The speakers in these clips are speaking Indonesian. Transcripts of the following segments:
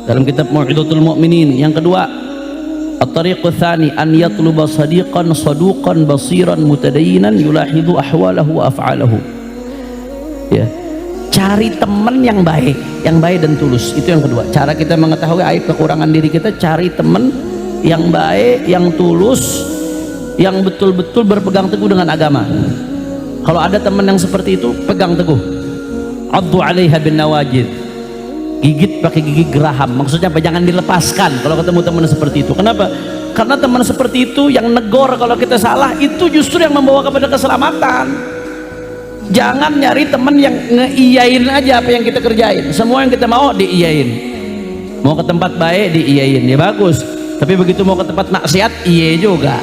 dalam kitab Mau'izatul Mu'minin. Yang kedua, at-tariqu tsani an yatluba sadiqan saduqan basiran mutadayyinan yulahidu ahwalahu wa af'alahu. Ya, cari teman yang baik dan tulus. Itu yang kedua. Cara kita mengetahui aib kekurangan diri kita, cari teman yang baik, yang tulus, yang betul-betul berpegang teguh dengan agama. Kalau ada teman yang seperti itu, pegang teguh. Addu 'alaiha bin nawajid. Gigit pakai gigi geraham. Maksudnya apa? Jangan dilepaskan kalau ketemu teman seperti itu. Kenapa? Karena teman seperti itu yang negor kalau kita salah, itu justru yang membawa kepada keselamatan. Jangan nyari teman yang ngeiyain aja apa yang kita kerjain. Semua yang kita mau diiyain. Mau ke tempat baik diiyain, ya bagus. Tapi begitu mau ke tempat maksiat, iya juga.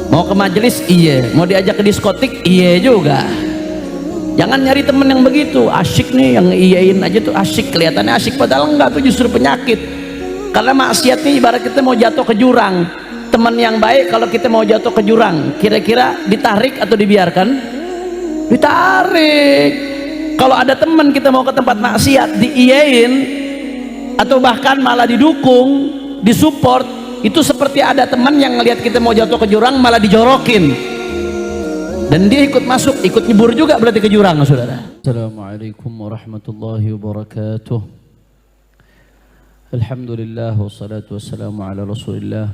Mau ke majelis, iya. Mau diajak ke diskotik, iya juga. Jangan nyari teman yang begitu. Asyik nih, yang iyain aja tuh asyik, kelihatannya asyik padahal enggak, tuh justru penyakit. Karena maksiat nih ibarat kita mau jatuh ke jurang. Teman yang baik kalau kita mau jatuh ke jurang, kira-kira ditarik atau dibiarkan? Ditarik. Kalau ada teman kita mau ke tempat maksiat, diiyain atau bahkan malah didukung, disupport, itu seperti ada teman yang ngelihat kita mau jatuh ke jurang malah dijorokin. Dan dia ikut masuk, ikut nyebur juga berarti ke jurang, saudara. Assalamualaikum warahmatullahi wabarakatuh. Alhamdulillah wassalatu wassalamu ala rasulillah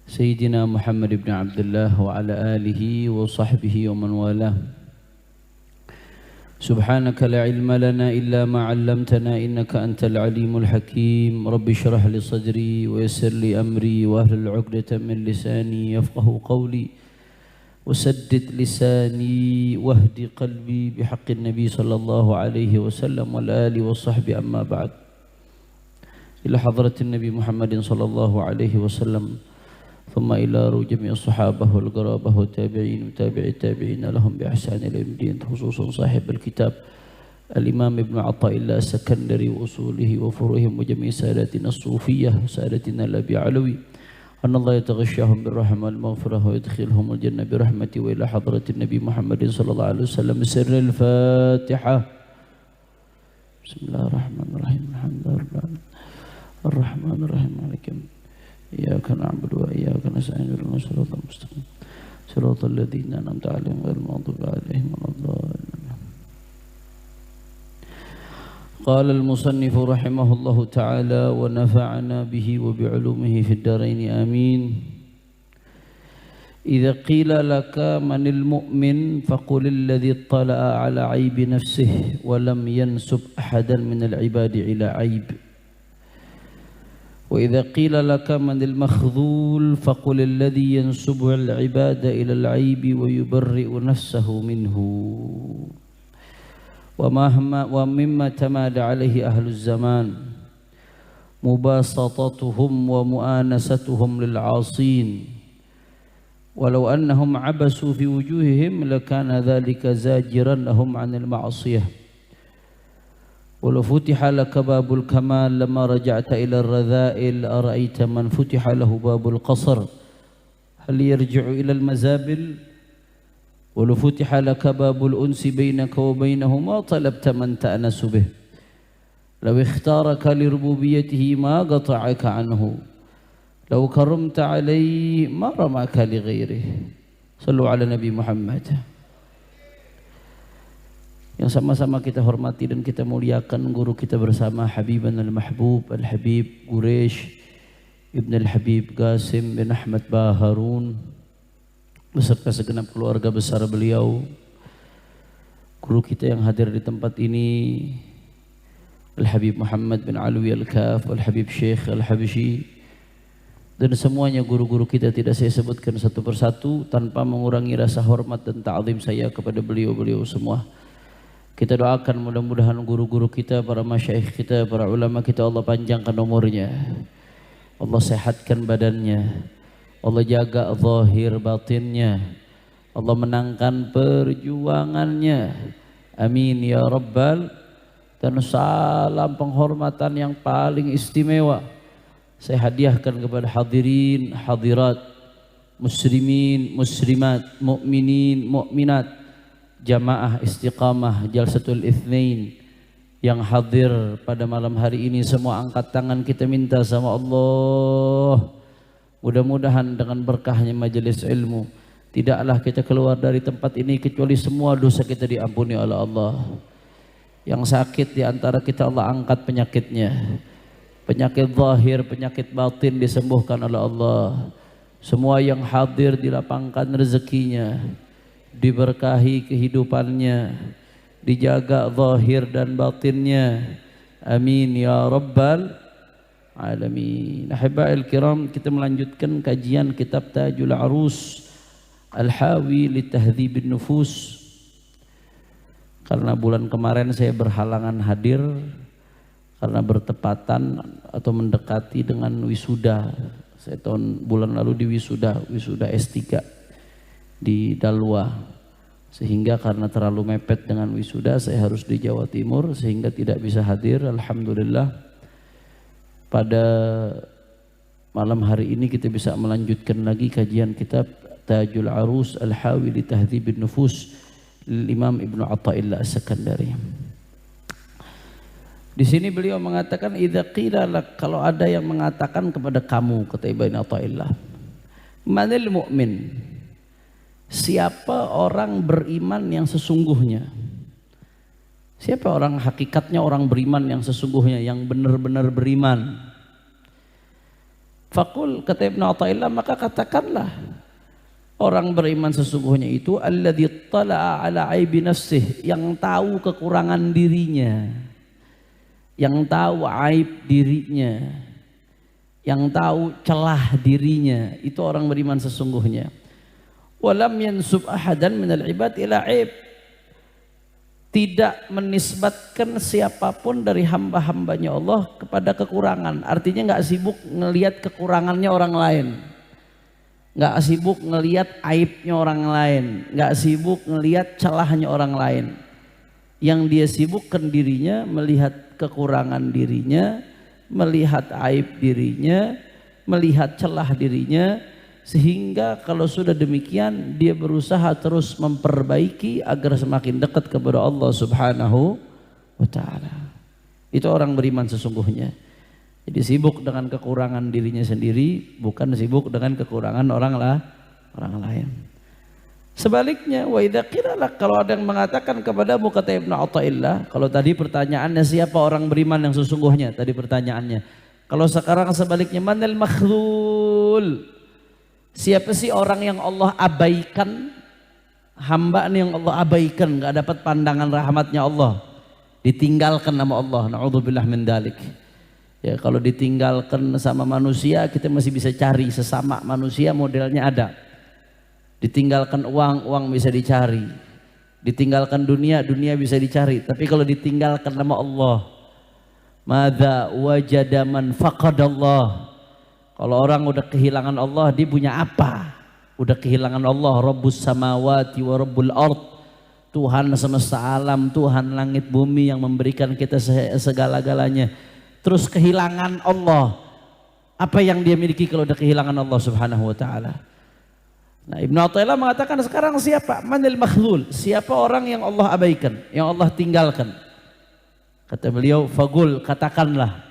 Sayyidina Muhammad ibn Abdullah wa ala alihi wa sahbihi wa man walah. Subhanaka la ilma lana illa ma 'allamtana innaka antal alimul hakim. Rabbi shrah li sadri wa yassir li amri wa ahlul 'uqdatam min lisani yafqahu qawli. وسدد لساني واهدي قلبي بحق النبي صلى الله عليه وسلم والآل والصحب أما بعد إلى حضرة النبي محمد صلى الله عليه وسلم ثم إلى جميع الصحابة والقرابة والتابعين وتابع التابعين لهم بإحسان إلى يوم الدين، خصوصا صاحب الكتاب الإمام ابن عطاء الله السكندري وأصوله وفروعهم وجميع ساداتنا الصوفية وسادتنا الأبي علوي أن الله يتغشاهم بالرحمة والمغفرة ويدخلهم الجنة برحمته. وإلى حضرة النبي محمد صلى الله عليه وسلم سر الفاتحة. بسم الله الرحمن الرحيم. الحمد لله الرحمن الرحيم مالك يوم الدين إياك نعبد وإياك نستعين اهدنا الصراط المستقيم صراط الذين أنعمت عليهم غير المغضوب عليهم ولا الضالين. قال المصنف رحمه الله تعالى ونفعنا به وبعلومه في الدارين آمين. إذا قيل لك من المؤمن فقل الذي اطلع على عيب نفسه ولم ينسب أحدا من العباد إلى عيب. وإذا قيل لك من المخذول فقل الذي ينسب العباد إلى العيب ويبرئ نفسه منه. ومما تمادى عليه أهل الزمان مباسطتهم ومؤانستهم للعاصين، ولو أنهم عبسوا في وجوههم لكان ذلك زاجرا لهم عن المعصية. ولو فتح لك باب الكمال لما رجعت إلى الرذائل أرأيت من فتح له باب القصر هل يرجع إلى المزابل؟ ولو فتح لك باب الأنس بينك وبينهما طلبت من تأنس به. لو اختارك لربوبيته ما قطعك عنه، لو كرمت عليه ما رماك لغيره. صلوا على Nabi Muhammad. Yang sama-sama kita hormati dan kita muliakan guru kita bersama Habiban al-Mahbub Al-Habib Quraish Ibn Al-Habib Qasim bin Ahmad Baharun beserta segenap keluarga besar beliau, guru kita yang hadir di tempat ini Al-Habib Muhammad bin Alwi Al-Kaf, Al-Habib Syekh Al-Habsyi, dan semuanya guru-guru kita tidak saya sebutkan satu persatu tanpa mengurangi rasa hormat dan ta'zim saya kepada beliau-beliau semua. Kita doakan mudah-mudahan guru-guru kita, para masyayikh kita, para ulama kita, Allah panjangkan umurnya, Allah sehatkan badannya, Allah jaga zahir batinnya, Allah menangkan perjuangannya. Amin ya Rabbal. Dan salam penghormatan yang paling istimewa saya hadiahkan kepada hadirin, hadirat, muslimin, muslimat, mukminin, mukminat, jamaah istiqamah Jalsatul Itsnain yang hadir pada malam hari ini semua angkat tangan, kita minta sama Allah, mudah-mudahan dengan berkahnya majelis ilmu tidaklah kita keluar dari tempat ini kecuali semua dosa kita diampuni oleh Allah. Yang sakit di antara kita Allah angkat penyakitnya, penyakit zahir, penyakit batin disembuhkan oleh Allah. Semua yang hadir dilapangkan rezekinya, diberkahi kehidupannya, dijaga zahir dan batinnya. Amin ya rabbal alamin. Ahibba'il kiram, kita melanjutkan kajian kitab Tajul Arus Al-Hawi li Tahdhibin Nufus. Karena bulan kemarin saya berhalangan hadir karena bertepatan atau mendekati dengan wisuda. Saya bulan lalu di wisuda S3 di Dalwa, sehingga karena terlalu mepet dengan wisuda saya harus di Jawa Timur sehingga tidak bisa hadir. Alhamdulillah pada malam hari ini kita bisa melanjutkan lagi kajian kitab Tajul Arus Al-Hawi li Tahdhibin Nufus Imam Ibnu Athaillah As-Sakandari. Di sini beliau mengatakan idza qila lak, kalau ada yang mengatakan kepada kamu, kata Ibnu Athaillah, manil mu'min, siapa orang beriman yang sesungguhnya? Siapa orang hakikatnya orang beriman yang sesungguhnya, yang benar-benar beriman? Faqul, kata Ibnu Athaillah, maka katakanlah orang beriman sesungguhnya itu alladzi tala'a ala aibi nafsih, yang tahu kekurangan dirinya, yang tahu aib dirinya, yang tahu celah dirinya, itu orang beriman sesungguhnya. Walam yansub ahadan minal ibad ila aib, tidak menisbatkan siapapun dari hamba-hambanya Allah kepada kekurangan. Artinya nggak sibuk ngelihat kekurangannya orang lain, nggak sibuk ngelihat aibnya orang lain, nggak sibuk ngelihat celahnya orang lain. Yang dia sibukkan dirinya melihat kekurangan dirinya, melihat aib dirinya, melihat celah dirinya, sehingga kalau sudah demikian dia berusaha terus memperbaiki agar semakin dekat kepada Allah Subhanahu wa ta'ala. Itu orang beriman sesungguhnya. Jadi sibuk dengan kekurangan dirinya sendiri, bukan sibuk dengan kekurangan orang lain. Sebaliknya, wa idza qila lak, kalau ada yang mengatakan kepadamu, kata Ibnu Athaillah, kalau tadi pertanyaannya siapa orang beriman yang sesungguhnya, tadi pertanyaannya. Kalau sekarang sebaliknya, manal makhlul, siapa sih orang yang Allah abaikan, hamba yang Allah abaikan, nggak dapat pandangan rahmatnya Allah, ditinggalkan nama Allah, na'udzubillah min dalik. Ya, kalau ditinggalkan sama manusia kita masih bisa cari sesama manusia modelnya ada. Ditinggalkan uang, uang bisa dicari. Ditinggalkan dunia, dunia bisa dicari. Tapi kalau ditinggalkan nama Allah, madza wajada man faqadallah. Kalau orang udah kehilangan Allah, dia punya apa? Udah kehilangan Allah, Rabbus samawati wa Rabbul ard, Tuhan semesta alam, Tuhan langit bumi yang memberikan kita segala-galanya. Terus kehilangan Allah, apa yang dia miliki kalau udah kehilangan Allah Subhanahu wa ta'ala? Nah, Ibnu Athaillah mengatakan sekarang siapa? Manil makhlul, siapa orang yang Allah abaikan, yang Allah tinggalkan? Kata beliau, fagul, katakanlah,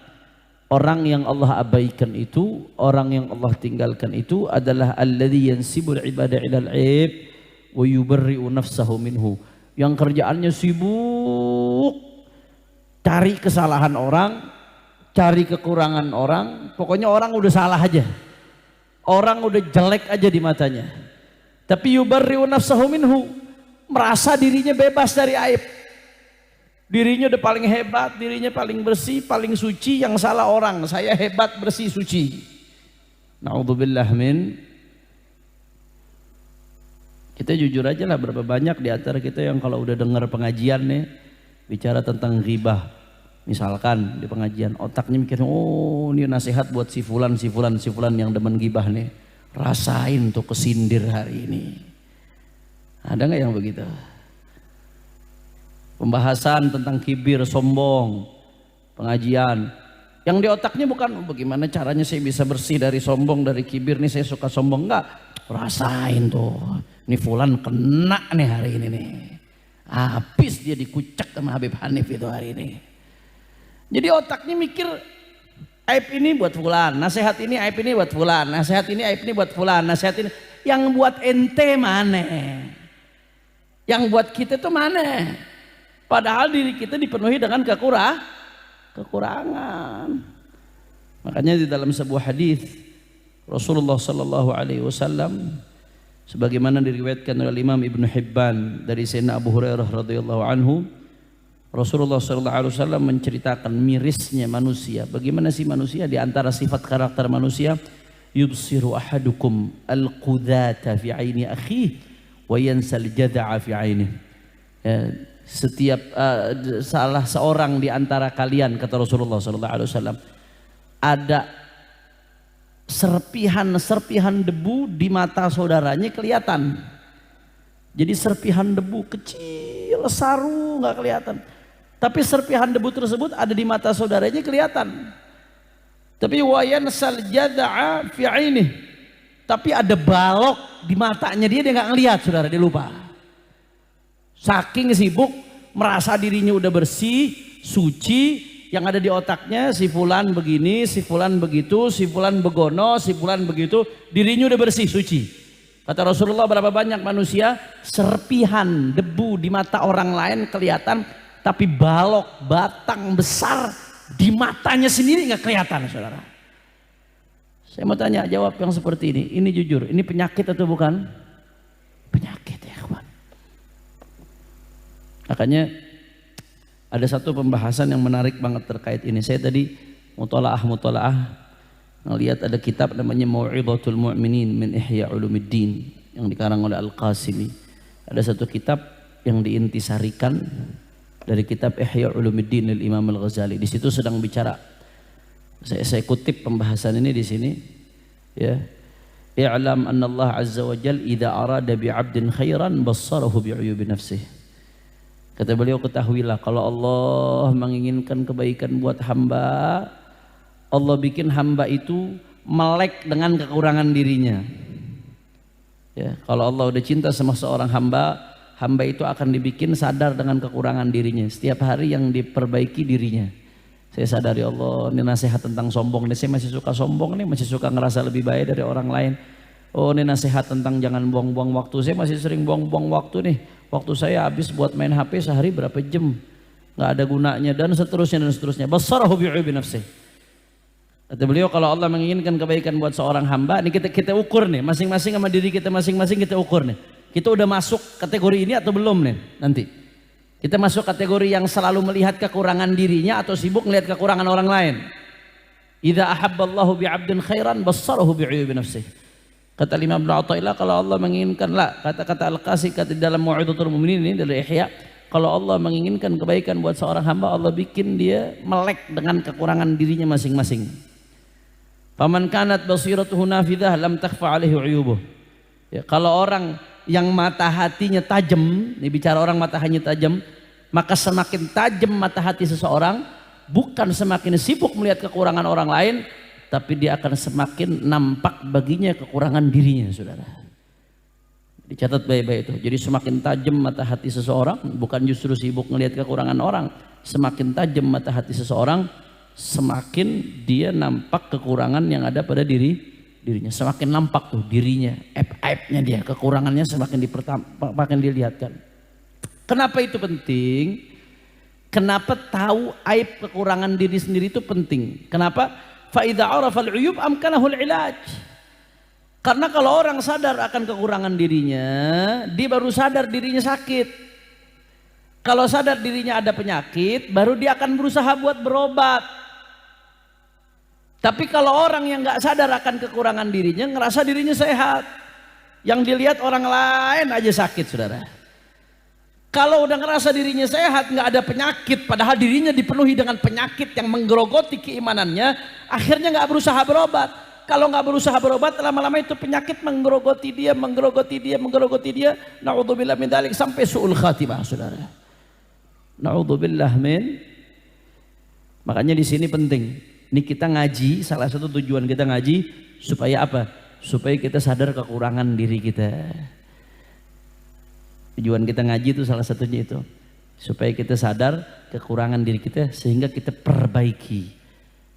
orang yang Allah abaikan itu, orang yang Allah tinggalkan itu adalah alladzi yansibul ibadah ilal aib wa yubarri'u nafsahu minhu, yang kerjaannya sibuk cari kesalahan orang, cari kekurangan orang, pokoknya orang udah salah aja, orang udah jelek aja di matanya. Tapi yubarri'u nafsahu minhu, merasa dirinya bebas dari aib, dirinya udah paling hebat, dirinya paling bersih, paling suci, yang salah orang, saya hebat, bersih, suci. Na'udzubillah min. Kita jujur aja lah, berapa banyak di antara kita yang kalau udah dengar pengajian nih bicara tentang ghibah, misalkan di pengajian, otaknya mikir, oh ini nasihat buat si fulan yang demen ghibah nih, rasain tuh kesindir hari ini. Ada nggak yang begitu? Pembahasan tentang kibir, sombong, pengajian yang di otaknya bukan bagaimana caranya saya bisa bersih dari sombong, dari kibir nih, saya suka sombong, enggak, rasain tuh ini fulan kena nih hari ini nih, habis dia dikucak sama Habib Hanif itu hari ini. Jadi otaknya mikir aib ini buat fulan, nasihat ini aib ini buat fulan, nasihat ini aib ini buat fulan, nasihat ini. Yang buat ente mana? Yang buat kita tuh mana? Padahal diri kita dipenuhi dengan kekurangan. Makanya di dalam sebuah hadis Rasulullah sallallahu alaihi wasallam sebagaimana diriwayatkan oleh Imam Ibnu Hibban dari Sayyidina Abu Hurairah radhiyallahu anhu, Rasulullah sallallahu alaihi wasallam menceritakan mirisnya manusia. Bagaimana sih manusia? Di antara sifat karakter manusia, yubsiru ahadukum al-qudata fi aini akhihi wa yansal jada'a fi ainihi. Setiap salah seorang di antara kalian, kata Rasulullah sallallahu alaihi wasallam, ada serpihan debu di mata saudaranya kelihatan. Jadi serpihan debu kecil, saru nggak kelihatan. Tapi serpihan debu tersebut ada di mata saudaranya kelihatan. Tapi wayan saljada'a fi ainih. Tapi ada balok di matanya dia nggak ngelihat, saudara, dia lupa. Saking sibuk merasa dirinya udah bersih, suci, yang ada di otaknya si fulan begini, si fulan begitu, si fulan begono, si fulan begitu, dirinya udah bersih, suci. Kata Rasulullah, berapa banyak manusia serpihan debu di mata orang lain kelihatan, tapi balok batang besar di matanya sendiri nggak kelihatan, saudara. Saya mau tanya, jawab yang seperti ini jujur, ini penyakit atau bukan? Penyakit ya kawan. Makanya ada satu pembahasan yang menarik banget terkait ini. Saya tadi mutalaah ngelihat ada kitab namanya Mau'izatul Mu'minin min Ihya Ulumuddin yang dikarang oleh Al-Qasimi. Ada satu kitab yang diintisarikan dari kitab Ihya Ulumuddin dari Imam Al-Ghazali. Di situ sedang bicara, saya kutip pembahasan ini di sini, ya. I'lam anna Allah azza wa jalla idza arada bi 'abdin khairan bassarahu bi 'uyubi nafsihi. Kata beliau, ketahuilah kalau Allah menginginkan kebaikan buat hamba, Allah bikin hamba itu melek dengan kekurangan dirinya. Ya, kalau Allah udah cinta sama seorang hamba, hamba itu akan dibikin sadar dengan kekurangan dirinya. Setiap hari yang diperbaiki dirinya. Saya sadari, Allah, ini nasihat tentang sombong nih, saya masih suka sombong nih, masih suka ngerasa lebih baik dari orang lain. Oh, ini nasihat tentang jangan buang-buang waktu, saya masih sering buang-buang waktu nih. Waktu saya habis buat main HP sehari berapa jam, nggak ada gunanya, dan seterusnya. Basarahu bi'ubi nafsih. Kata beliau, kalau Allah menginginkan kebaikan buat seorang hamba, ini kita ukur nih, masing-masing sama diri kita masing-masing kita ukur nih. Kita udah masuk kategori ini atau belum nih nanti? Kita masuk kategori yang selalu melihat kekurangan dirinya atau sibuk melihat kekurangan orang lain. Idza ahabballahu bi'abdin khairan basarahu bi'ubi nafsih. Kata Imam Ibnu Athaillah, kalau Allah menginginkan, kata Al-Qasi, kata dalam Mau'izatul Mu'minin ini dari Ihya, kalau Allah menginginkan kebaikan buat seorang hamba, Allah bikin dia melek dengan kekurangan dirinya masing-masing. Faman kanat basiratuhu nafidah lam takhfa alaihi 'uyubuh. Ya, kalau orang yang mata hatinya tajam, ini bicara orang mata hatinya tajam, maka semakin tajam mata hati seseorang, bukan semakin sibuk melihat kekurangan orang lain, tapi dia akan semakin nampak baginya kekurangan dirinya, saudara. Dicatat baik-baik itu. Jadi semakin tajam mata hati seseorang, bukan justru sibuk melihat kekurangan orang. Semakin tajam mata hati seseorang, semakin dia nampak kekurangan yang ada pada dirinya. Semakin nampak tuh dirinya, aib-aibnya dia, kekurangannya semakin dilihatkan. Kenapa itu penting? Kenapa tahu aib kekurangan diri sendiri itu penting? Kenapa? Fa'idha arafal uyub amkanahul ilaj. Karena kalau orang sadar akan kekurangan dirinya, dia baru sadar dirinya sakit. Kalau sadar dirinya ada penyakit, baru dia akan berusaha buat berobat. Tapi kalau orang yang nggak sadar akan kekurangan dirinya, ngerasa dirinya sehat, yang dilihat orang lain aja sakit, saudara. Kalau udah ngerasa dirinya sehat, nggak ada penyakit, padahal dirinya dipenuhi dengan penyakit yang menggerogoti keimanannya, akhirnya nggak berusaha berobat. Kalau nggak berusaha berobat, lama-lama itu penyakit menggerogoti dia. Naudzubillah min dzalik, sampai su'ul khatimah, saudara. Naudzubillah min. Makanya di sini penting. Ini kita ngaji, salah satu tujuan kita ngaji supaya apa? Supaya kita sadar kekurangan diri kita. Tujuan kita ngaji itu salah satunya itu. supaya kita sadar kekurangan diri kita sehingga kita perbaiki.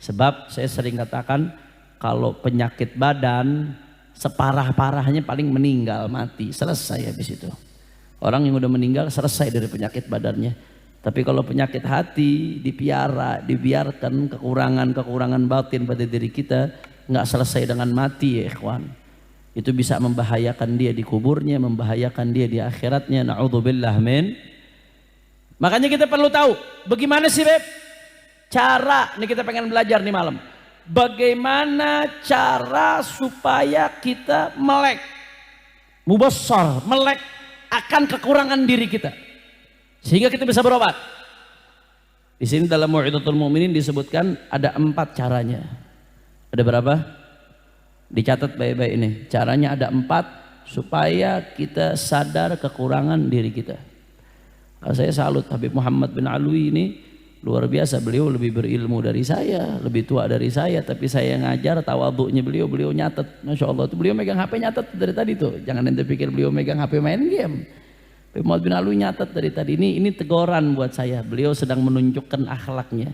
Sebab saya sering katakan kalau penyakit badan separah-parahnya paling meninggal, mati, selesai habis itu. Orang yang udah meninggal selesai dari penyakit badannya. Tapi kalau penyakit hati dipiara, dibiarkan kekurangan batin pada diri kita, nggak selesai dengan mati ya ikhwan. Itu bisa membahayakan dia di kuburnya, membahayakan dia di akhiratnya. Na'udzubillah min. Makanya kita perlu tahu bagaimana sih Beb cara, ini kita pengen belajar nih malam, bagaimana cara supaya kita melek mubassar, melek akan kekurangan diri kita sehingga kita bisa berobat. Di sini dalam Mau'izatul Mu'minin disebutkan ada 4 caranya. Ada berapa? Dicatat baik-baik ini. Caranya ada 4 supaya kita sadar kekurangan diri kita. Saya salut Habib Muhammad bin Alwi ini luar biasa. Beliau lebih berilmu dari saya, lebih tua dari saya, tapi saya ngajar tawadhu'nya beliau nyatet. Masya Allah, itu beliau megang HP nyatet dari tadi tuh. Jangan ente pikir beliau megang HP main game. Habib Muhammad bin Alwi nyatet dari tadi. Ini teguran buat saya. Beliau sedang menunjukkan akhlaknya.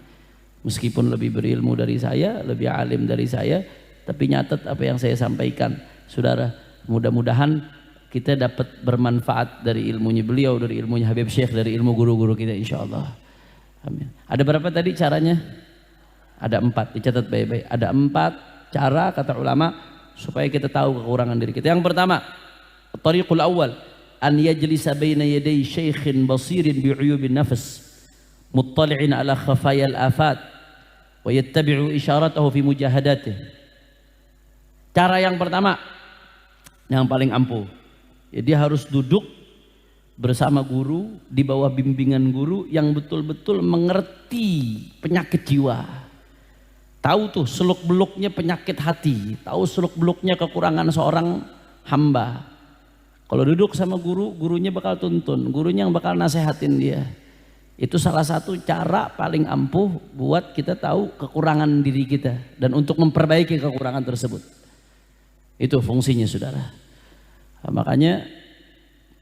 Meskipun lebih berilmu dari saya, lebih alim dari saya, tapi nyatet apa yang saya sampaikan. Saudara, mudah-mudahan kita dapat bermanfaat dari ilmunya beliau, dari ilmunya Habib Syekh, dari ilmu guru-guru kita insyaallah. Amin. Ada berapa tadi caranya? Ada 4, dicatat baik-baik. Ada 4 cara kata ulama supaya kita tahu kekurangan diri kita. Yang pertama, at-tariqul awwal an yajlisa baina yaday syaikhin basirin bi'uyubin nafs muttali'in ala khafayal afat wa yattabi'u isharatahu fi mujahadatih. Cara yang pertama yang paling ampuh, ya, dia harus duduk bersama guru, di bawah bimbingan guru yang betul-betul mengerti penyakit jiwa, tahu tuh seluk beluknya penyakit hati, tahu seluk beluknya kekurangan seorang hamba. Kalau duduk sama guru, gurunya bakal tuntun, gurunya yang bakal nasehatin dia. Itu salah satu cara paling ampuh buat kita tahu kekurangan diri kita dan untuk memperbaiki kekurangan tersebut. Itu fungsinya saudara. Nah, makanya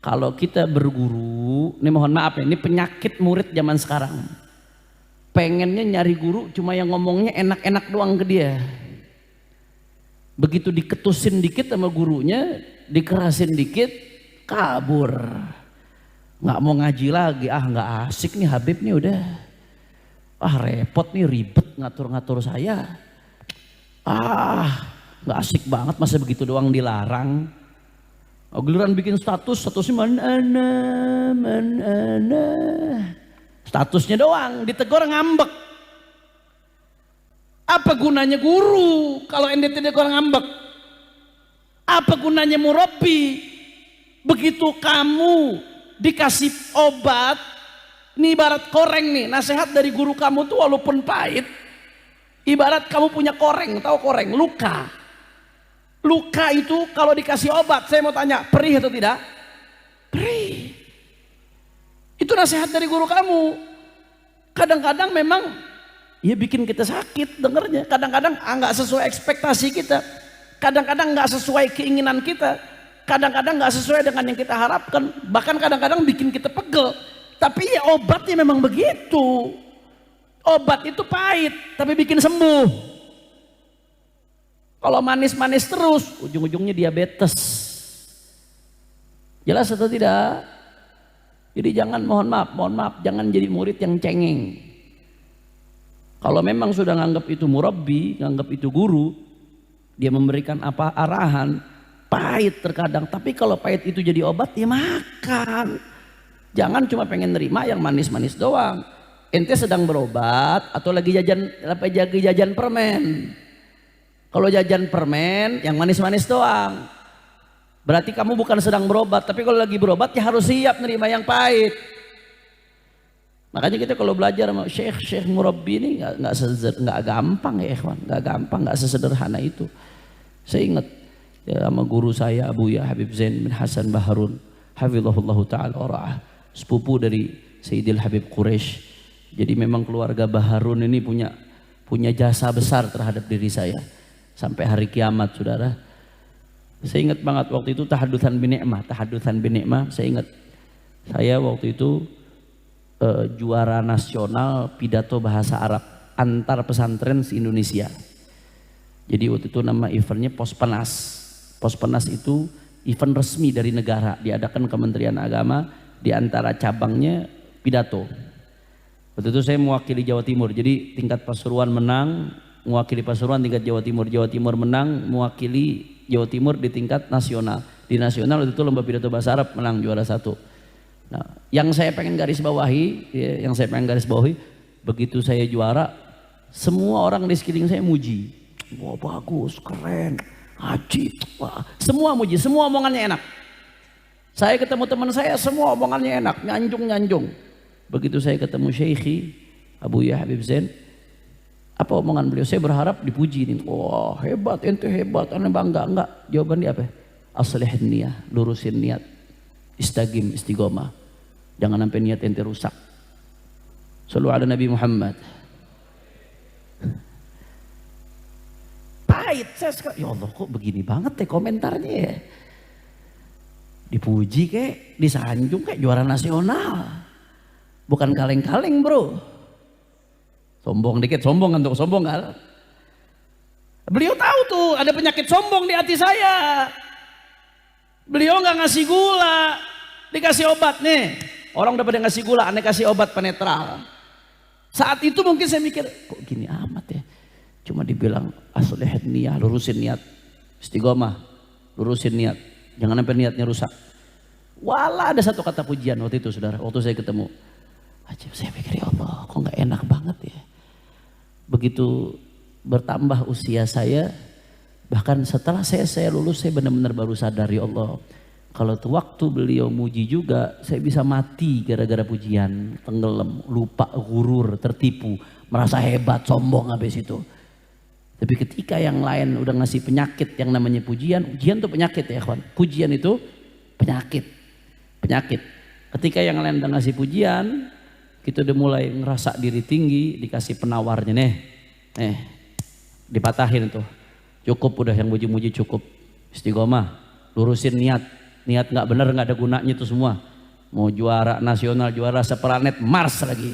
kalau kita berguru, ini mohon maaf ya, ini penyakit murid zaman sekarang. Pengennya nyari guru cuma yang ngomongnya enak-enak doang ke dia. Begitu diketusin dikit sama gurunya, dikerasin dikit, kabur. Nggak mau ngaji lagi, nggak asik nih Habib nih udah. Repot nih, ribet ngatur-ngatur saya. Nggak asik banget, masa begitu doang dilarang. Giliran bikin statusnya mana. Statusnya doang, ditegur ngambek. Apa gunanya guru kalau ente ditegur ngambek? Apa gunanya murabbi? Begitu kamu dikasih obat, ini ibarat koreng nih, nasihat dari guru kamu tuh walaupun pahit, ibarat kamu punya koreng, tahu koreng, luka. Luka itu kalau dikasih obat, saya mau tanya, perih atau tidak? Perih. Itu nasihat dari guru kamu. Kadang-kadang memang ya bikin kita sakit dengernya. Kadang-kadang nggak sesuai ekspektasi kita. Kadang-kadang nggak sesuai keinginan kita. Kadang-kadang nggak sesuai dengan yang kita harapkan. Bahkan kadang-kadang bikin kita pegel. Tapi ya obatnya memang begitu. Obat itu pahit, tapi bikin sembuh. Kalau manis-manis terus, ujung-ujungnya diabetes. Jelas atau tidak? Jadi jangan, mohon maaf, jangan jadi murid yang cengeng. Kalau memang sudah nganggap itu murabbi, nganggap itu guru, dia memberikan apa arahan, pahit terkadang. Tapi kalau pahit itu jadi obat, ya makan. Jangan cuma pengen nerima yang manis-manis doang. Ente sedang berobat atau lagi jajan permen. Kalau jajan permen yang manis-manis doang, berarti kamu bukan sedang berobat. Tapi kalau lagi berobat ya harus siap nerima yang pahit. Makanya kita kalau belajar sama syekh murabbi ini nggak gampang ya ikhwan, nggak gampang, nggak sesederhana itu. Saya ingat ya, sama guru saya Abu Ya Habib Zain bin Hasan Baharun, hafizahullah taala ora'ah, sepupu dari Sayyidil Habib Quraisy. Jadi memang keluarga Baharun ini punya jasa besar terhadap diri saya. Sampai hari kiamat saudara. Saya ingat banget waktu itu tahadutsan bin ni'mah, saya ingat saya waktu itu juara nasional pidato bahasa Arab antar pesantren se-Indonesia. Jadi waktu itu nama eventnya Pospenas. Pospenas itu event resmi dari negara, diadakan Kementerian Agama, di antara cabangnya pidato. Waktu itu saya mewakili Jawa Timur, jadi tingkat Pasuruan menang, mewakili Pasuruan, tingkat Jawa Timur menang, mewakili Jawa Timur di tingkat nasional. Di nasional waktu itu lomba pidato bahasa Arab menang juara 1. Nah, yang saya pengen garis bawahi, begitu saya juara, semua orang di sekeliling saya muji. Wah bagus, keren, ajib, wah. Semua muji, semua omongannya enak. Saya ketemu teman saya, semua omongannya enak, nyanjung. Begitu saya ketemu Syekhi Abu Yahya Habib Zain, apa omongan beliau? Saya berharap dipuji nih. Wah hebat, ente hebat, ane bangga. Enggak, jawaban dia apa? Aslihin niyah, lurusin niat, istagim, istiqomah, jangan sampai niat ente rusak. Shallu ala Nabi Muhammad. Pahit saya sekarang, ya Allah kok begini banget ya komentarnya ya. Dipuji kek, disanjung kek, juara nasional, bukan kaleng-kaleng bro. Sombong dikit, sombong untuk sombong kan. Beliau tahu tuh ada penyakit sombong di hati saya. Beliau nggak ngasih gula, dikasih obat nih. Orang udah pada ngasih gula, aneh kasih obat penetral. Saat itu mungkin saya mikir, kok gini amat ya. Cuma dibilang aslihin niyah, lurusin niat, istiqomah, lurusin niat, jangan sampai niatnya rusak. Walah ada satu kata pujian waktu itu saudara, waktu saya ketemu. Ajib, saya pikir ya Allah, kok nggak enak banget ya. Begitu bertambah usia saya, bahkan setelah saya lulus, saya benar-benar baru sadar ya Allah. Kalau tuh waktu beliau muji juga, saya bisa mati gara-gara pujian, tenggelam, lupa, gurur, tertipu, merasa hebat, sombong habis itu. Tapi ketika yang lain udah ngasih penyakit yang namanya pujian, ujian tuh penyakit ya kawan. Pujian itu penyakit. Ketika yang lain udah ngasih pujian, kita udah mulai ngerasa diri tinggi, dikasih penawarnya nih, dipatahin tuh. Cukup udah yang muji-muji cukup. Istiqomah, lurusin niat nggak bener nggak ada gunanya itu semua. Mau juara nasional, juara seplanet Mars lagi.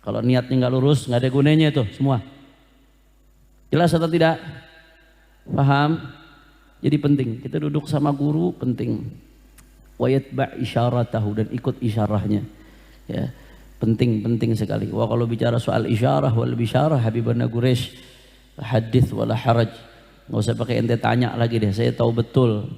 Kalau niatnya nggak lurus, nggak ada gunanya itu semua. Jelas atau tidak? Paham? Jadi penting kita duduk sama guru, penting. Wayatba' isyaratahu, dan ikut isyarahnya. Ya, penting sekali. Wah kalau bicara soal isyarah wal bisyarah Habibana Quraisy, hadits wala haraj. Nggak usah pakai ente tanya lagi deh. Saya tahu betul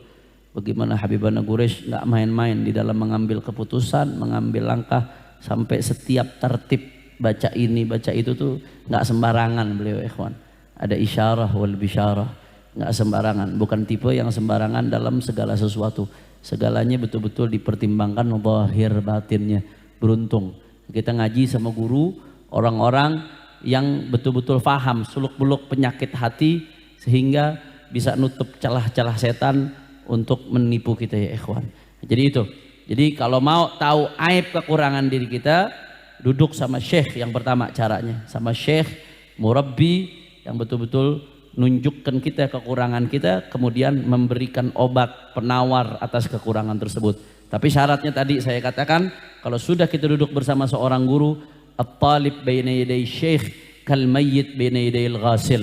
bagaimana Habibana Quraisy nggak main-main di dalam mengambil keputusan, mengambil langkah, sampai setiap tertib baca ini baca itu tuh nggak sembarangan beliau ikhwan. Ada isyarah wal bisyarah, nggak sembarangan, bukan tipe yang sembarangan dalam segala sesuatu. Segalanya betul-betul dipertimbangkan zahir batinnya. Beruntung kita ngaji sama guru orang-orang yang betul-betul faham suluk-beluk penyakit hati sehingga bisa nutup celah-celah setan untuk menipu kita ya ikhwan. Jadi itu. Jadi kalau mau tahu aib kekurangan diri kita, duduk sama syekh yang pertama caranya, sama syekh murabbi yang betul-betul nunjukkan kita kekurangan kita, kemudian memberikan obat penawar atas kekurangan tersebut. Tapi syaratnya tadi saya katakan, kalau sudah kita duduk bersama seorang guru, at-talib baina yaday syekh kal mayyit baina yadayil ghasil.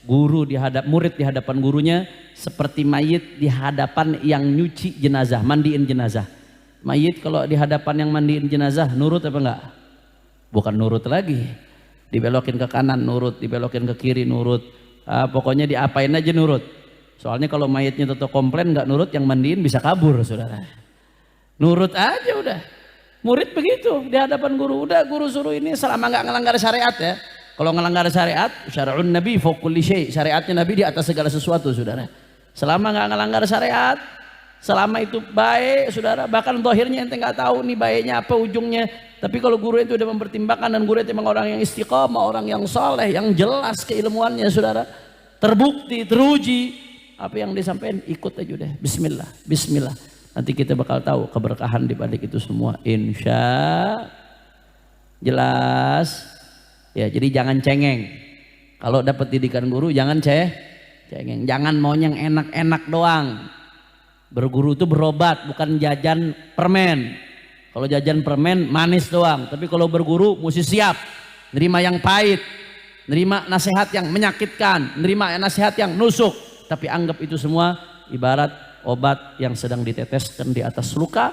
Guru murid di hadapan gurunya seperti mayit di hadapan yang nyuci jenazah, mandiin jenazah. Mayit kalau di hadapan yang mandiin jenazah nurut apa enggak? Bukan nurut lagi. Dibelokin ke kanan nurut, dibelokin ke kiri nurut. Pokoknya diapain aja nurut. Soalnya kalau mayitnya tetap komplain nggak nurut, yang mandiin bisa kabur saudara. Nurut aja udah. Murid begitu di hadapan guru, udah guru suruh ini selama nggak ngelanggar syariat ya. Kalau ngelanggar syariat, syara'un nabi fawqa kulli syai', syariatnya nabi di atas segala sesuatu saudara. Selama nggak ngelanggar syariat, selama itu baik saudara, bahkan zahirnya ente nggak tahu nih baiknya apa ujungnya. Tapi kalau guru itu udah mempertimbangkan, dan guru itu memang orang yang istiqamah, orang yang saleh, yang jelas keilmuannya saudara, terbukti, teruji, apa yang disampaikan ikut aja udah. Bismillah, bismillah. Nanti kita bakal tahu keberkahan di balik itu semua. Insya jelas. Ya, jadi jangan cengeng. Kalau dapat didikan guru jangan cengeng. Jangan mau yang enak-enak doang. Berguru itu berobat, bukan jajan permen. Kalau jajan permen manis doang, tapi kalau berguru mesti siap nerima yang pahit, nerima nasihat yang menyakitkan, nerima nasihat yang nusuk. Tapi anggap itu semua ibarat obat yang sedang diteteskan di atas luka.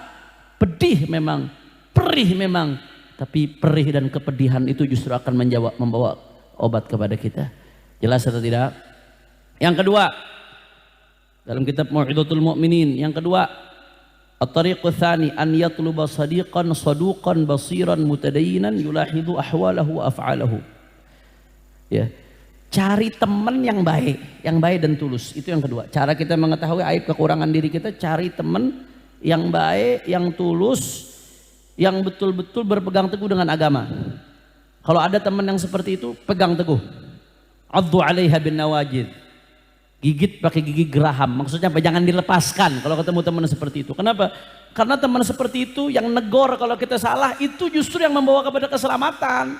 Pedih memang, perih memang, tapi perih dan kepedihan itu justru akan membawa obat kepada kita. Jelas atau tidak? Yang kedua, dalam kitab Mau'izatul Mu'minin, yang kedua, at-tariqu tsani an yatluba sadiqan saduqan basiran mutadayyinan yulahidu ahwalahu wa af'alahu. Ya. Cari teman yang baik dan tulus. Itu yang kedua. Cara kita mengetahui aib kekurangan diri kita, cari teman yang baik, yang tulus, yang betul-betul berpegang teguh dengan agama. Kalau ada teman yang seperti itu, pegang teguh. Addu 'alaiha bin nawajid. Gigit pakai gigi geraham. Maksudnya apa? Jangan dilepaskan kalau ketemu teman seperti itu. Kenapa? Karena teman seperti itu yang negor kalau kita salah, itu justru yang membawa kepada keselamatan.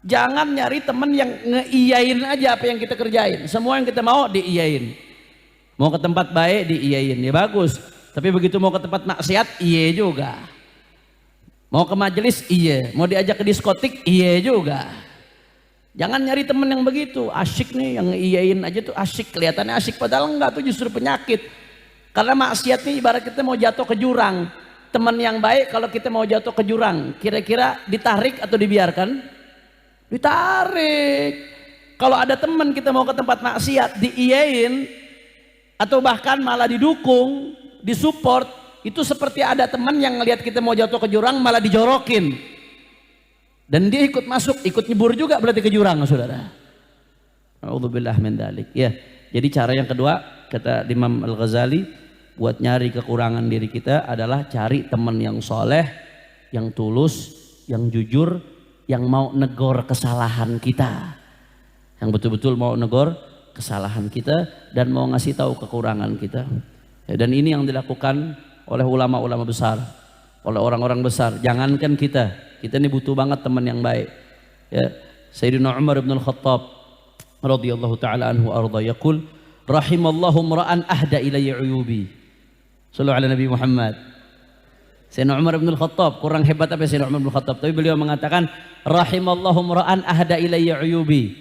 Jangan nyari teman yang ngeiyain aja apa yang kita kerjain. Semua yang kita mau diiyain. Mau ke tempat baik diiyain, ya bagus. Tapi begitu mau ke tempat maksiat, iya juga. Mau ke majelis, iya. Mau diajak ke diskotik, iya juga. Jangan nyari teman yang begitu. Asyik nih, yang ngeiyain aja tuh asyik. Kelihatannya asyik, padahal enggak, tuh justru penyakit. Karena maksiat nih ibarat kita mau jatuh ke jurang. Teman yang baik kalau kita mau jatuh ke jurang, kira-kira ditarik atau dibiarkan? Ditarik. Kalau ada teman kita mau ke tempat maksiat diiyain atau bahkan malah didukung, disupport, itu seperti ada teman yang ngelihat kita mau jatuh ke jurang malah dijorokin dan dia ikut masuk, ikut nyebur juga berarti ke jurang, saudara. A'udzubillah min dzalik. Ya, jadi cara yang kedua kata Imam Al-Ghazali buat nyari kekurangan diri kita adalah cari teman yang soleh, yang tulus, yang jujur, yang mau negor kesalahan kita, yang betul-betul mau negor kesalahan kita dan mau ngasih tahu kekurangan kita. Ya, dan ini yang dilakukan oleh ulama-ulama besar, oleh orang-orang besar. Jangankan kita ini butuh banget teman yang baik. Ya, Sayyidina Umar bin Al-Khattab radhiyallahu taala anhu arda yaqul rahimallahu mra'an ahda ilayya uyubi. Sallu ala Nabi Muhammad. Sayyidina Umar bin Al-Khattab, kurang hebat apa Sayyidina Umar bin Al-Khattab, tapi beliau mengatakan rahimallahu mra'an ahda ilayya uyubi.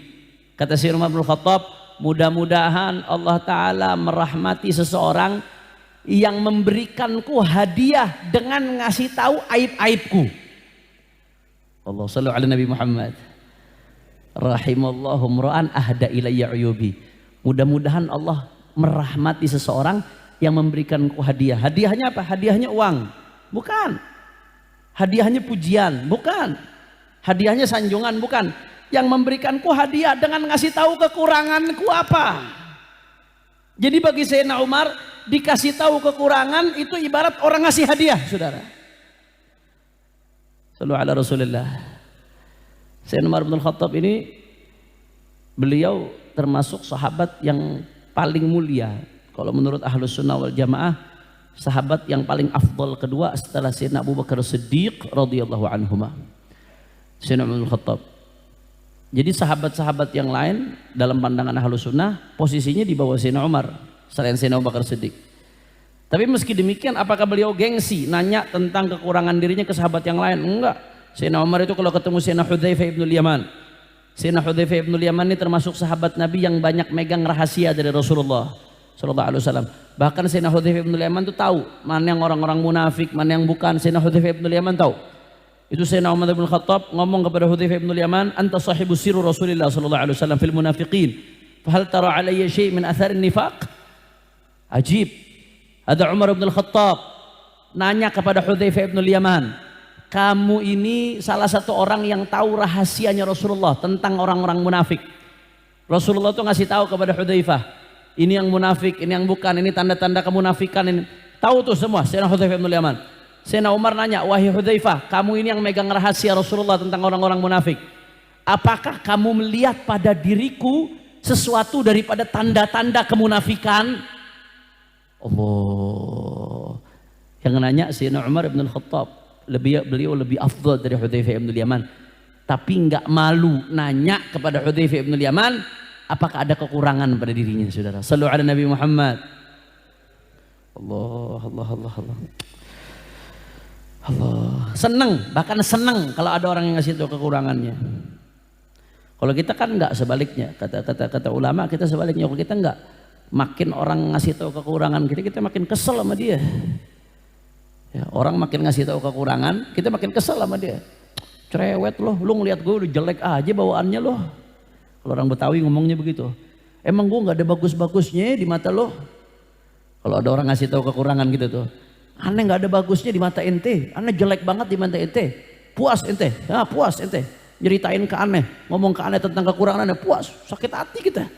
Kata Sayyidina Umar bin Al-Khattab, mudah-mudahan Allah Ta'ala merahmati seseorang yang memberikanku hadiah dengan ngasih tahu aib-aibku. Allah sallu ala Nabi Muhammad. Rahimallahu mra'an ahda ilayya uyubi. Mudah-mudahan Allah merahmati seseorang yang memberikanku hadiah. Hadiahnya apa? Hadiahnya uang. Bukan. Hadiahnya pujian, bukan. Hadiahnya sanjungan, bukan. Yang memberikanku hadiah dengan ngasih tahu kekuranganku apa. Jadi bagi Sayyidina Umar, dikasih tahu kekurangan itu ibarat orang ngasih hadiah, saudara. Sallu ala Rasulullah. Sayyidina Umar bin Khattab ini, beliau termasuk sahabat yang paling mulia. Kalau menurut Ahlus Sunnah wal Jamaah, sahabat yang paling afdal kedua setelah Sayyidina Abu Bakar Siddiq radhiyallahu anhuma, Sayyidina Umar bin Khattab. Jadi sahabat-sahabat yang lain dalam pandangan Ahlus Sunnah posisinya di bawah Sayyidina Umar selain Sayyidina Abu Bakar Siddiq. Tapi meski demikian, apakah beliau gengsi nanya tentang kekurangan dirinya ke sahabat yang lain? Enggak. Sayyidina Umar itu kalau ketemu Sayyidina Hudzaifah ibn Yaman, Sayyidina Hudzaifah ibn Yaman ini termasuk sahabat Nabi yang banyak megang rahasia dari Rasulullah sallallahu alaihi wasallam. Bahkan Sayyidina Hudzaifah ibn Yaman itu tahu mana yang orang-orang munafik, mana yang bukan. Sayyidina Hudzaifah ibn Yaman tahu. Itu Sayyidina Umar bin Khattab ngomong kepada Hudzaifah bin Yaman, "Anta sahibu sirru Rasulillah sallallahu alaihi wasallam fil munafiqin. Fahal tara alayya syai' min athar an-nifaq?" Ajib. Ada Umar bin Khattab nanya kepada Hudzaifah bin Yaman, "Kamu ini salah satu orang yang tahu rahasianya Rasulullah tentang orang-orang munafik." Rasulullah tuh ngasih tahu kepada Hudzaifah, ini yang munafik, ini yang bukan, ini tanda-tanda kemunafikan ini. Tahu tuh semua Sayyidina Hudzaifah bin Yaman. Sayyidina Umar nanya, "Wahai Hudzaifah, kamu ini yang megang rahasia Rasulullah tentang orang-orang munafik. Apakah kamu melihat pada diriku sesuatu daripada tanda-tanda kemunafikan?" Allah. Yang nanya Sayyidina Umar bin Khattab. Beliau lebih afdal dari Hudzaifah bin Yaman. Tapi enggak malu nanya kepada Hudzaifah bin Yaman, apakah ada kekurangan pada dirinya, saudara. Sallu ala Nabi Muhammad. Allah. Allah, seneng, bahkan seneng kalau ada orang yang ngasih tahu kekurangannya. Kalau kita kan enggak, sebaliknya. Kata ulama kita sebaliknya. Kalau kita enggak, makin orang ngasih tahu kekurangan kita makin kesel sama dia. Ya, orang makin ngasih tahu kekurangan, kita makin kesel sama dia. Cerewet loh, lu ngeliat gue udah jelek aja bawaannya loh. Kalau orang Betawi ngomongnya begitu. Emang gue nggak ada bagus-bagusnya di mata lo? Kalau ada orang ngasih tahu kekurangan gitu tuh, aneh nggak ada bagusnya di mata ente, aneh jelek banget di mata ente, puas ente, ya puas ente, nyeritain ke aneh, ngomong ke aneh tentang kekurangan aneh, puas, sakit hati kita.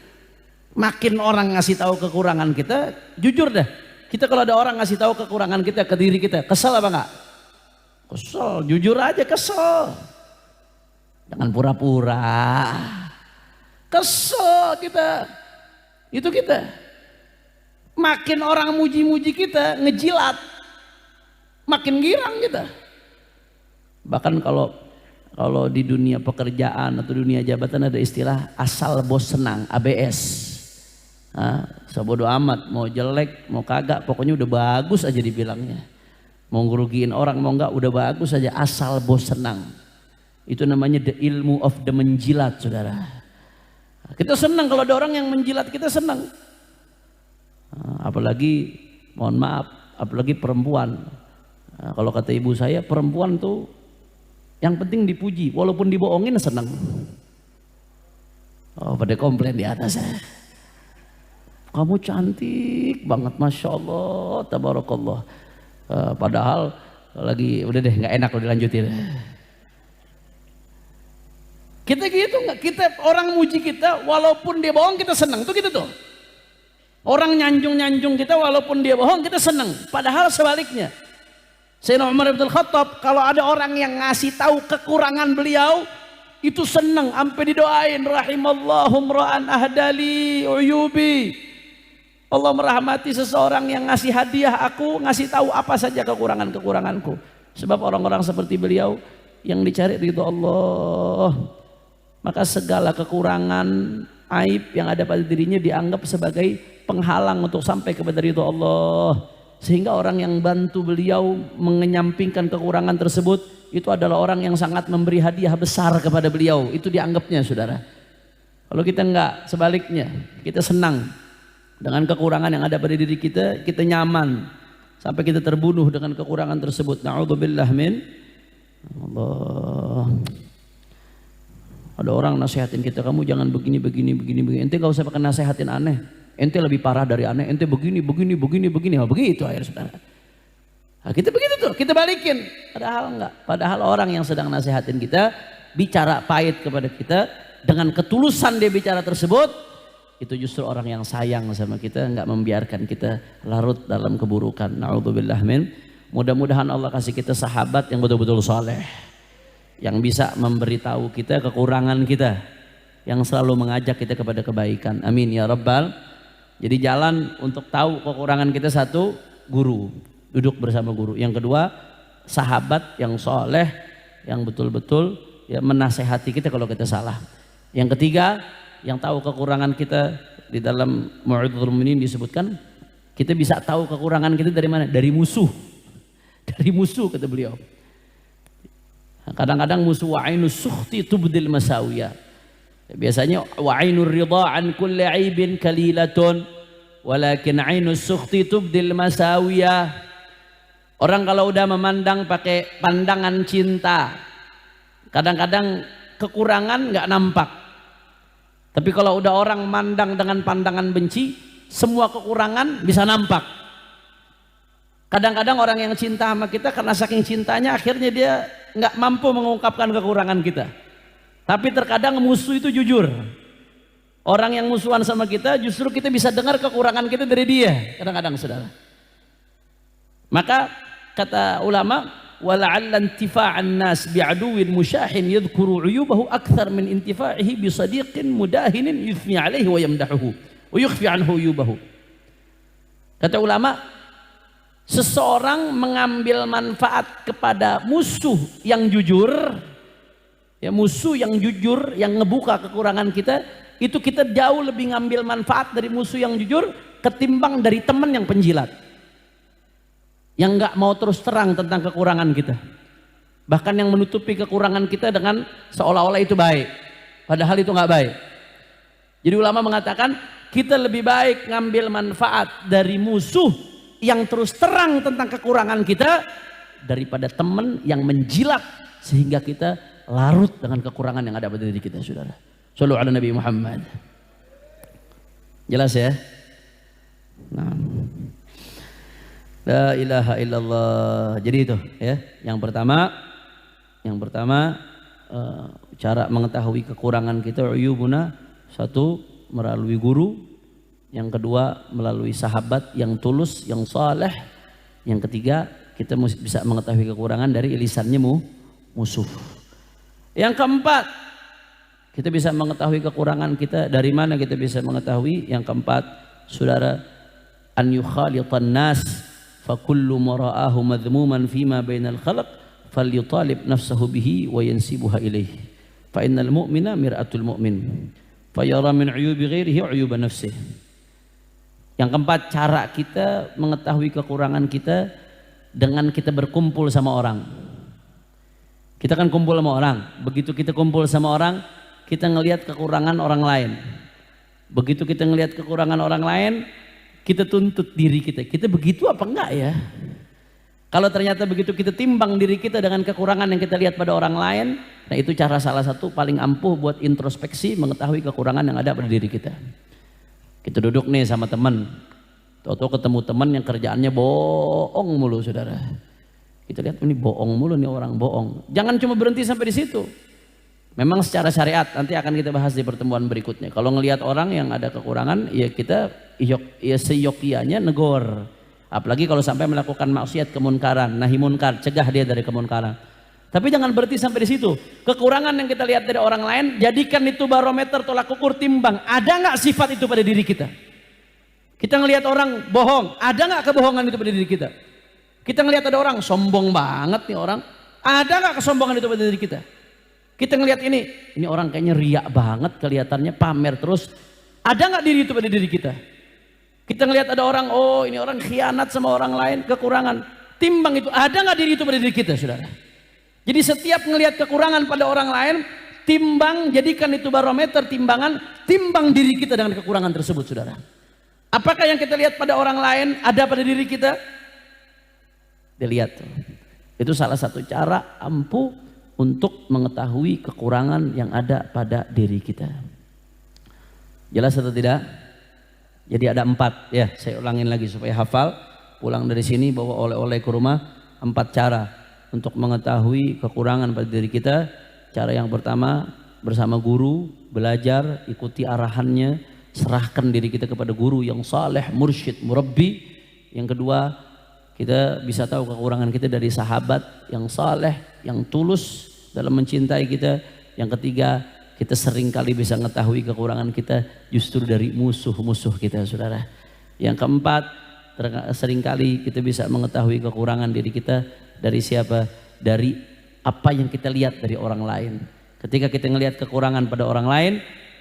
Makin orang ngasih tahu kekurangan kita, jujur dah, kita kalau ada orang ngasih tahu kekurangan kita ke diri kita, kesel apa enggak? Kesel, jujur aja kesel, jangan pura-pura. Kesel kita, itu kita. Makin orang muji-muji kita, ngejilat, makin girang kita. Bahkan kalau di dunia pekerjaan atau dunia jabatan ada istilah asal bos senang, ABS. Sebodoh amat, mau jelek, mau kagak, pokoknya udah bagus aja dibilangnya. Mau ngerugiin orang, mau enggak, udah bagus aja, asal bos senang. Itu namanya the ilmu of the menjilat, saudara. Kita senang kalau ada orang yang menjilat, kita senang. Apalagi, mohon maaf, apalagi perempuan. Kalau kata ibu saya, perempuan tuh yang penting dipuji, walaupun dibohongin senang. Oh, pada komplain di atas ya. Kamu cantik banget, masya Allah, tabarakallah. Padahal lagi udah deh, nggak enak kalau dilanjutin. Kita gitu nggak? Kita orang muji kita, walaupun dia bohong kita senang, tuh gitu tuh. Orang nyanjung kita walaupun dia bohong kita senang. Padahal sebaliknya. Sayyidina Umar bin Khattab kalau ada orang yang ngasih tahu kekurangan beliau itu senang, sampai didoain rahimallahu mra'an ahdali uyubi. Allah merahmati seseorang yang ngasih hadiah aku, ngasih tahu apa saja kekurangan-kekuranganku. Sebab orang-orang seperti beliau yang dicari ridho Allah. Maka segala kekurangan, aib yang ada pada dirinya dianggap sebagai penghalang untuk sampai kepada ridho Allah. Sehingga orang yang bantu beliau menyampingkan kekurangan tersebut itu adalah orang yang sangat memberi hadiah besar kepada beliau. Itu dianggapnya, saudara. Kalau kita enggak, sebaliknya, kita senang dengan kekurangan yang ada pada diri kita, kita nyaman sampai kita terbunuh dengan kekurangan tersebut. Na'udzubillah min Allah. Ada orang nasihatin kita, kamu jangan begini. Ente gak usah pakai nasihatin aneh. Ente lebih parah dari aneh. Ente begini. Nah, begitu akhirnya, saudara. Nah, kita begitu tuh, kita balikin. Padahal enggak. Padahal orang yang sedang nasihatin kita, bicara pahit kepada kita, dengan ketulusan dia bicara tersebut, itu justru orang yang sayang sama kita, enggak membiarkan kita larut dalam keburukan. Na'udzubillah min. Mudah-mudahan Allah kasih kita sahabat yang betul-betul saleh, yang bisa memberitahu kita kekurangan kita, yang selalu mengajak kita kepada kebaikan. Amin ya rabbal. Jadi jalan untuk tahu kekurangan kita, satu, guru, duduk bersama guru. Yang kedua, sahabat yang soleh, yang betul-betul ya menasehati kita kalau kita salah. Yang ketiga, yang tahu kekurangan kita, di dalam Mu'idzatul Mu'minin disebutkan kita bisa tahu kekurangan kita dari mana? Dari musuh. Dari musuh, kata beliau. Kadang-kadang musuh wa'inus sukhti tubdil masawiyah. Biasanya wa'inur ridha an kulli aibin kalilatun walakin 'ainus sukhti tubdil masawiyah. Orang kalau udah memandang pakai pandangan cinta, kadang-kadang kekurangan nggak nampak. Tapi kalau udah orang mandang dengan pandangan benci, semua kekurangan bisa nampak. Kadang-kadang orang yang cinta sama kita karena saking cintanya akhirnya dia nggak mampu mengungkapkan kekurangan kita. Tapi terkadang musuh itu jujur. Orang yang musuhan sama kita justru kita bisa dengar kekurangan kita dari dia. Kadang-kadang, saudara. Maka kata ulama, wala'alla intifa'an nas bi'aduwin musyahin yadhkuru 'uyubahu akthar min intifa'ihi bi sadiqin mudahinin yuthni 'alaihi wa yamdahuhu wa yukhfi 'anhu 'uyubahu. Kata ulama, seseorang mengambil manfaat kepada musuh yang jujur, ya musuh yang jujur, yang ngebuka kekurangan kita, itu kita jauh lebih ngambil manfaat dari musuh yang jujur ketimbang dari teman yang penjilat. yang nggak mau terus terang tentang kekurangan kita, bahkan yang menutupi kekurangan kita dengan seolah-olah itu baik, padahal itu nggak baik. Jadi ulama mengatakan kita lebih baik ngambil manfaat dari musuh yang terus terang tentang kekurangan kita daripada teman yang menjilat sehingga kita larut dengan kekurangan yang ada pada diri kita. Saudara, shallu ala Nabi Muhammad. Jelas ya? Nah, la ilaha illallah. Jadi itu ya, yang pertama cara mengetahui kekurangan kita, uyubuna, satu melalui guru, yang kedua melalui sahabat yang tulus, yang saleh, yang ketiga kita bisa mengetahui kekurangan dari lisannya musuh. Yang keempat, kita bisa mengetahui kekurangan kita dari mana kita bisa mengetahui? Yang keempat, saudara, an yukhalitan nas fa kullu mara'ahu madhmuman fima bainal khalq falyutalib nafsahu bihi wa yansibuha ilaihi fa innal mu'mina mir'atul mu'min fa yara min 'uyubi ghairihi 'uyuba nafsihi. Yang keempat, cara kita mengetahui kekurangan kita dengan kita berkumpul sama orang. Kita kan kumpul sama orang, begitu kita kumpul sama orang, kita ngelihat kekurangan orang lain. Begitu kita ngelihat kekurangan orang lain, kita tuntut diri kita, kita begitu apa enggak ya? Kalau ternyata begitu kita timbang diri kita dengan kekurangan yang kita lihat pada orang lain, nah itu cara salah satu paling ampuh buat introspeksi, mengetahui kekurangan yang ada pada diri kita. Kita duduk nih sama teman, tahu-tahu ketemu teman yang kerjaannya bohong mulu, saudara. Kita lihat ini bohong mulu nih orang, bohong. Jangan cuma berhenti sampai di situ. Memang secara syariat nanti akan kita bahas di pertemuan berikutnya. Kalau ngelihat orang yang ada kekurangan, ya kita ya seyokianya negor. Apalagi kalau sampai melakukan maksiat, kemunkaran, nahi munkar, cegah dia dari kemunkaran. Tapi jangan berhenti sampai di situ. Kekurangan yang kita lihat dari orang lain, jadikan itu barometer, tolak ukur, timbang. Ada nggak sifat itu pada diri kita? Kita ngelihat orang bohong, ada nggak kebohongan itu pada diri kita? Kita ngelihat ada orang sombong banget nih orang, ada nggak kesombongan itu pada diri kita? Kita ngelihat ini orang kayaknya riak banget kelihatannya, pamer terus, ada nggak diri itu pada diri kita? Kita ngelihat ada orang, oh ini orang khianat sama orang lain, kekurangan, timbang itu, ada nggak diri itu pada diri kita, saudara? Jadi setiap ngelihat kekurangan pada orang lain, timbang, jadikan itu barometer, timbangan, timbang diri kita dengan kekurangan tersebut, saudara. Apakah yang kita lihat pada orang lain ada pada diri kita? Dilihat. Itu salah satu cara ampuh untuk mengetahui kekurangan yang ada pada diri kita. Jelas atau tidak? Jadi ada 4 ya, saya ulangin lagi supaya hafal. Pulang dari sini bawa oleh-oleh ke rumah, 4 cara untuk mengetahui kekurangan pada diri kita. Cara yang pertama, bersama guru, belajar, ikuti arahannya, serahkan diri kita kepada guru yang saleh, mursyid, murabbi. Yang kedua, kita bisa tahu kekurangan kita dari sahabat yang saleh, yang tulus dalam mencintai kita. Yang ketiga, kita seringkali bisa mengetahui kekurangan kita justru dari musuh-musuh kita, saudara. Yang keempat, seringkali kita bisa mengetahui kekurangan diri kita dari siapa? Dari apa yang kita lihat dari orang lain. Ketika kita melihat kekurangan pada orang lain,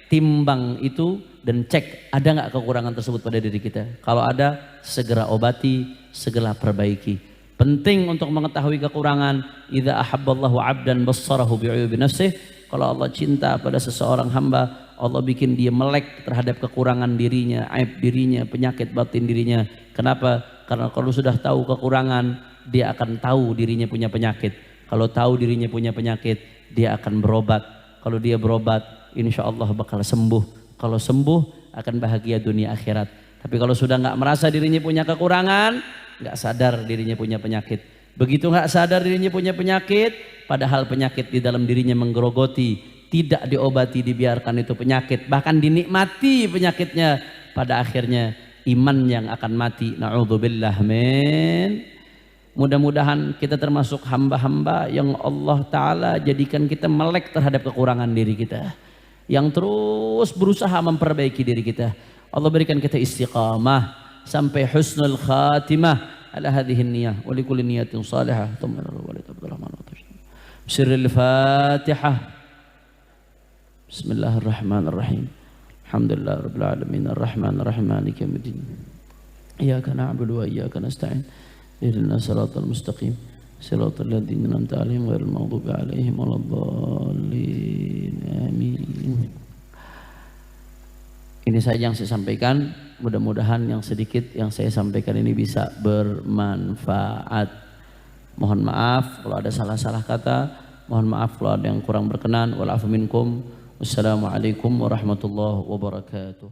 timbang itu dan cek ada nggak kekurangan tersebut pada diri kita. Kalau ada, segera obati, segera perbaiki. Penting untuk mengetahui kekurangan. Idza ahabballahu 'abdan bassarahu bi'uyubi nafsih. Kalau Allah cinta pada seseorang hamba, Allah bikin dia melek terhadap kekurangan dirinya, aib dirinya, penyakit batin dirinya. Kenapa? Karena kalau sudah tahu kekurangan, dia akan tahu dirinya punya penyakit. Kalau tahu dirinya punya penyakit, dia akan berobat. Kalau dia berobat, insya Allah bakal sembuh. Kalau sembuh, akan bahagia dunia akhirat. Tapi kalau sudah nggak merasa dirinya punya kekurangan, nggak sadar dirinya punya penyakit. Begitu nggak sadar dirinya punya penyakit, padahal penyakit di dalam dirinya menggerogoti, tidak diobati, dibiarkan itu penyakit, bahkan dinikmati penyakitnya, pada akhirnya iman yang akan mati. Na'udzubillah min. Mudah-mudahan kita termasuk hamba-hamba yang Allah Ta'ala jadikan kita melek terhadap kekurangan diri kita, yang terus berusaha memperbaiki diri kita. Allah berikan kita istiqamah sampai husnul khatimah ala hadhihi niyah wa likulli niyatin salihah. Bismillahirrahmanirrahim. Fatihah. Bismillahirrahmanirrahim. Alhamdulillah rabbil alamin arrahmanir rahim maliki yaumiddin. Iyyaka na'budu wa iyyaka nasta'in. ihdinas siratal mustaqim siratal ladzina an'amta 'alaihim ghairil maghdubi 'alaihim waladdallin. Amin. Ini saja yang saya sampaikan. Mudah-mudahan yang sedikit yang saya sampaikan ini bisa bermanfaat. Mohon maaf kalau ada salah-salah kata, mohon maaf kalau ada yang kurang berkenan. Wal afu minkum. Wassalamualaikum warahmatullahi wabarakatuh.